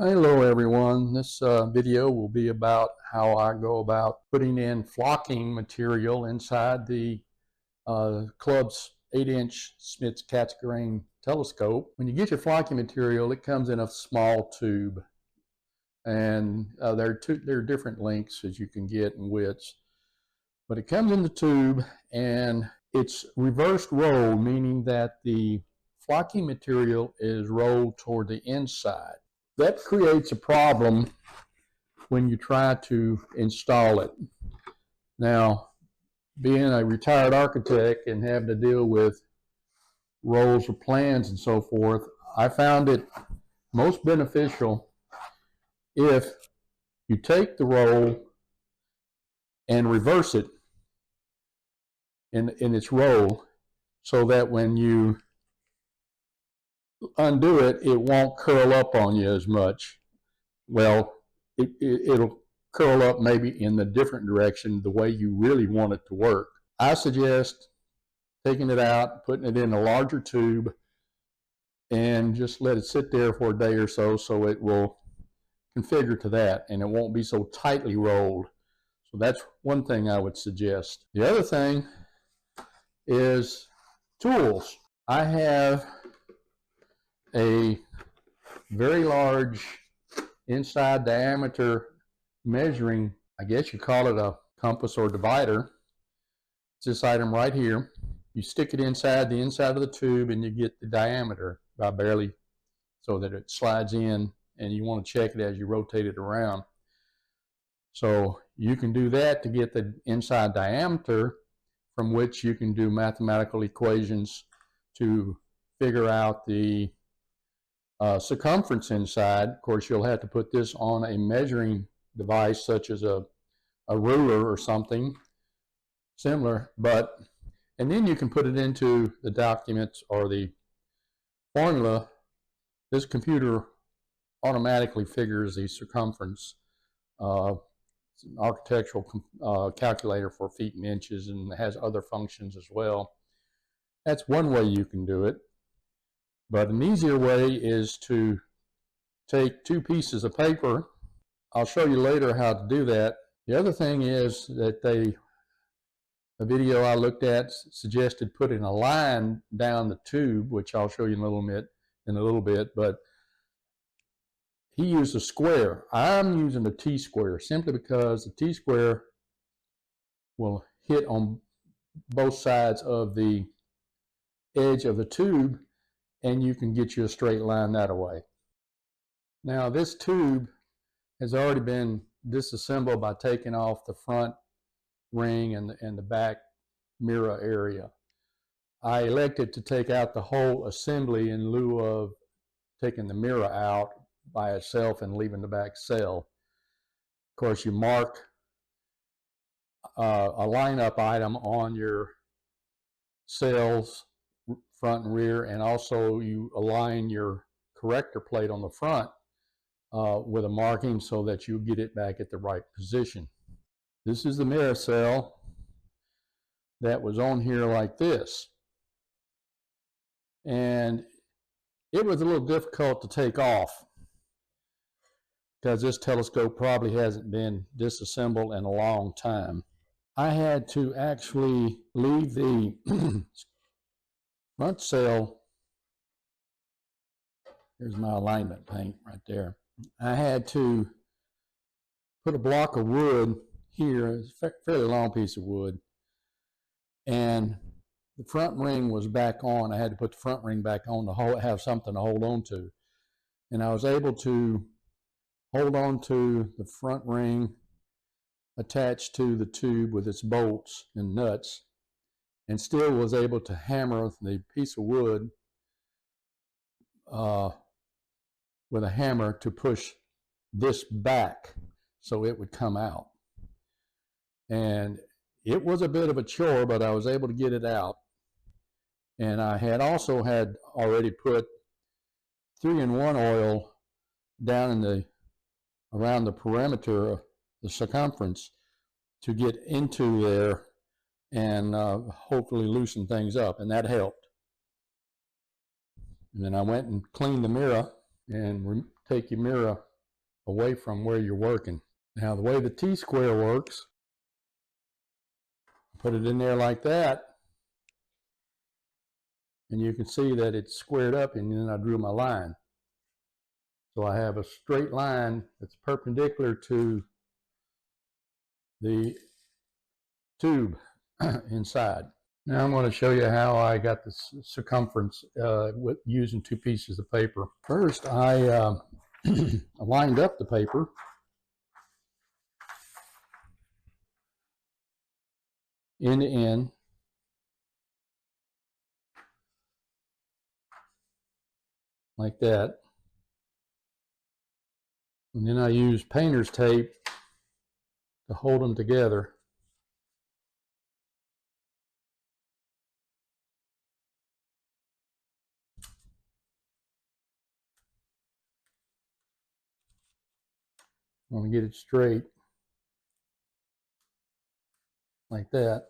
Hello everyone, this video will be about how I go about putting in flocking material inside the club's 8-inch Smith's Cassegrain telescope. When you get your flocking material, it comes in a small tube, and there are different lengths as you can get and widths, but it comes in the tube and it's reversed roll, meaning that the flocking material is rolled toward the inside. That creates a problem when you try to install it. Now, being a retired architect and having to deal with rolls of plans and so forth, I found it most beneficial if you take the roll and reverse it in its roll, so that when you undo it, it won't curl up on you as much. Well, it'll curl up maybe in the different direction, the way you really want it to work. I suggest taking it out, putting it in a larger tube, and just let it sit there for a day or so it will configure to that, and it won't be so tightly rolled. So that's one thing I would suggest. The other thing is tools. I have a very large inside diameter measuring, I guess you call it a compass or divider. It's this item right here. You stick it inside the inside of the tube and you get the diameter by barely, so that it slides in, and you want to check it as you rotate it around. So you can do that to get the inside diameter, from which you can do mathematical equations to figure out the circumference inside. Of course, you'll have to put this on a measuring device such as a ruler or something similar, and then you can put it into the documents or the formula. This computer automatically figures the circumference. It's an architectural calculator for feet and inches, and has other functions as well. That's one way you can do it. But an easier way is to take two pieces of paper. I'll show you later how to do that. The other thing is that the video I looked at suggested putting a line down the tube, which I'll show you in a little bit, but he used a square. I'm using a T-square simply because the T-square will hit on both sides of the edge of the tube, and you can get you a straight line that way. Now, this tube has already been disassembled by taking off the front ring and the back mirror area. I elected to take out the whole assembly in lieu of taking the mirror out by itself and leaving the back cell. Of course, you mark a lineup item on your cells, front and rear, and also you align your corrector plate on the front with a marking so that you get it back at the right position. This is the mirror cell that was on here like this, and it was a little difficult to take off because this telescope probably hasn't been disassembled in a long time. I had to actually leave the front cell. Here's my alignment paint right there. I had to put a block of wood here. It's a fairly long piece of wood, and the front ring was back on. I had to put the front ring back on to have something to hold on to, and I was able to hold on to the front ring attached to the tube with its bolts and nuts, and still was able to hammer the piece of wood with a hammer to push this back so it would come out. And it was a bit of a chore, but I was able to get it out. And I had also already put 3-in-1 oil down around the perimeter of the circumference to get into there and hopefully loosen things up, and that helped. And then I went and cleaned the mirror, and take your mirror away from where you're working. Now the way the T-square works, put it in there like that, and you can see that it's squared up, and then I drew my line. So I have a straight line that's perpendicular to the tube inside. Now I'm going to show you how I got the circumference with using two pieces of paper. First, I lined up the paper end to end, like that. And then I use painter's tape to hold them together. I want to get it straight, like that.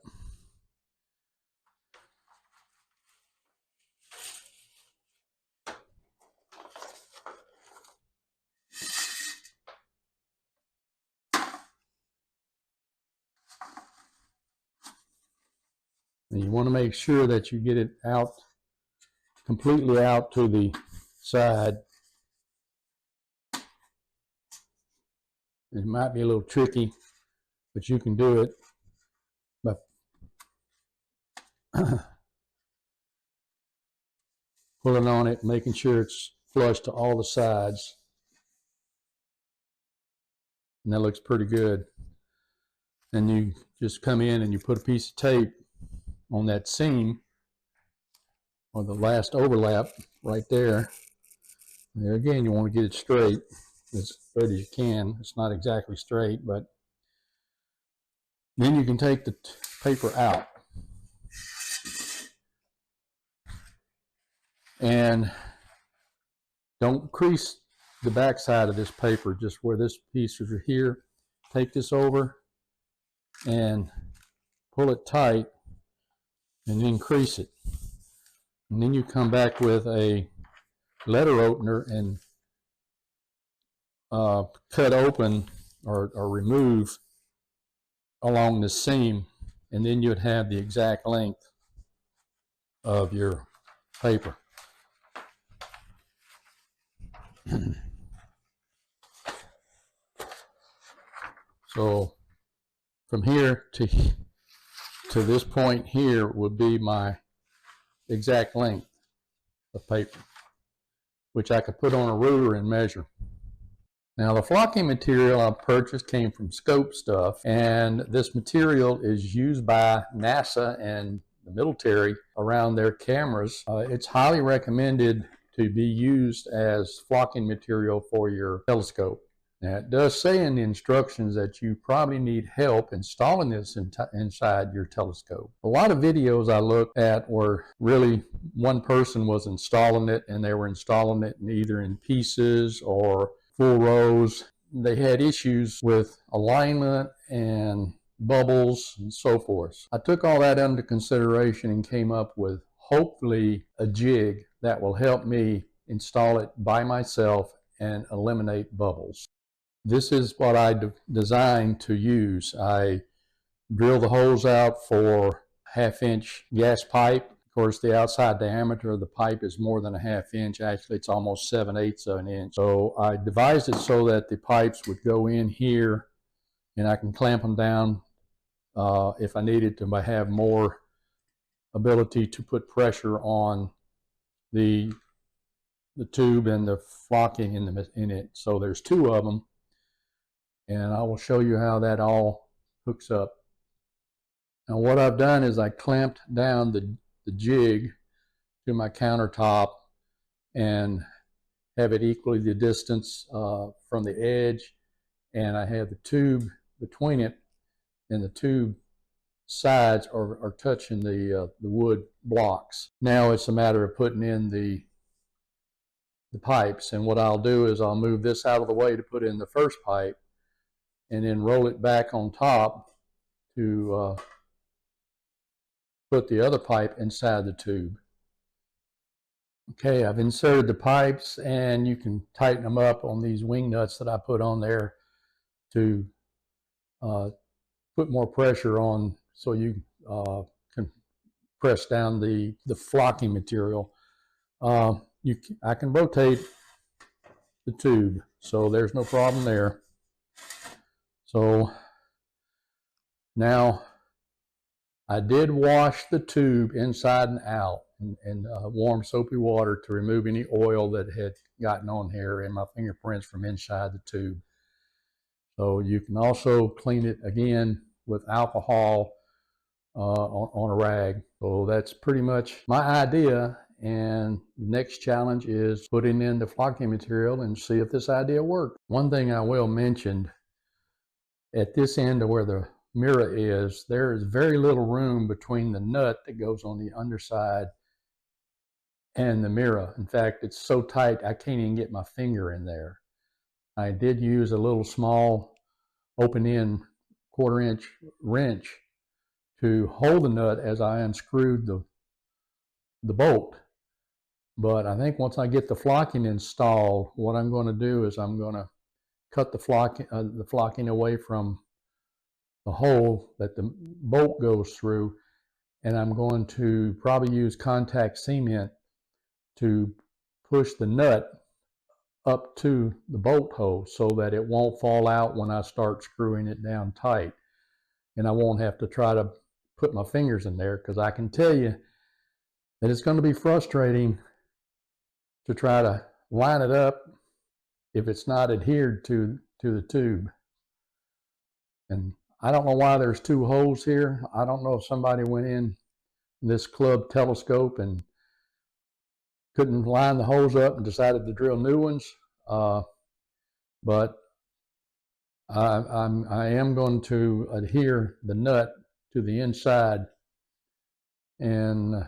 And you want to make sure that you get it out, completely out to the side. It might be a little tricky, but you can do it. But pulling on it, making sure it's flush to all the sides. And that looks pretty good. And you just come in and you put a piece of tape on that seam, or the last overlap right there. And there again, you want to get it straight, as straight as you can. It's not exactly straight, but then you can take the paper out. And don't crease the back side of this paper, just where this piece is here. Take this over and pull it tight, and then crease it. And then you come back with a letter opener and cut open or remove along the seam, and then you'd have the exact length of your paper. So from here to this point here would be my exact length of paper, which I could put on a ruler and measure. Now the flocking material I purchased came from Scope Stuff, and this material is used by NASA and the military around their cameras. It's highly recommended to be used as flocking material for your telescope. Now it does say in the instructions that you probably need help installing this inside your telescope. A lot of videos I looked at were really one person was installing it, and they were installing it either in pieces or full rows. They had issues with alignment and bubbles and so forth. I took all that under consideration and came up with hopefully a jig that will help me install it by myself and eliminate bubbles. This is what I designed to use. I drilled the holes out for 1/2 inch gas pipe. Of course, the outside diameter of the pipe is more than 1/2 inch. Actually, it's almost 7/8 of an inch. So I devised it so that the pipes would go in here, and I can clamp them down if I needed to have more ability to put pressure on the tube and the flocking in it. So there's 2 of them, and I will show you how that all hooks up. Now what I've done is I clamped down the jig to my countertop and have it equally the distance from the edge, and I have the tube between it, and the tube sides are touching the wood blocks. Now it's a matter of putting in the pipes, and what I'll do is I'll move this out of the way to put in the first pipe, and then roll it back on top to put the other pipe inside the tube. Okay, I've inserted the pipes, and you can tighten them up on these wing nuts that I put on there to put more pressure on, so you can press down the flocking material. I can rotate the tube, so there's no problem there. So now I did wash the tube inside and out in warm soapy water to remove any oil that had gotten on here and my fingerprints from inside the tube. So you can also clean it again with alcohol on a rag. So that's pretty much my idea. And the next challenge is putting in the flocking material and see if this idea works. One thing I will mention, at this end of where the mirror is, there is very little room between the nut that goes on the underside and the mirror. In fact, it's so tight I can't even get my finger in there. I did use a little small open-end 1/4 inch wrench to hold the nut as I unscrewed the bolt. But I think once I get the flocking installed, what I'm going to do is I'm going to cut the flocking away from the hole that the bolt goes through, and I'm going to probably use contact cement to push the nut up to the bolt hole so that it won't fall out when I start screwing it down tight, and I won't have to try to put my fingers in there, because I can tell you that it's going to be frustrating to try to line it up if it's not adhered to the tube. And I don't know why there's 2 holes here. I don't know if somebody went in this club telescope and couldn't line the holes up and decided to drill new ones. But I am going to adhere the nut to the inside, and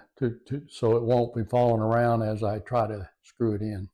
so it won't be falling around as I try to screw it in.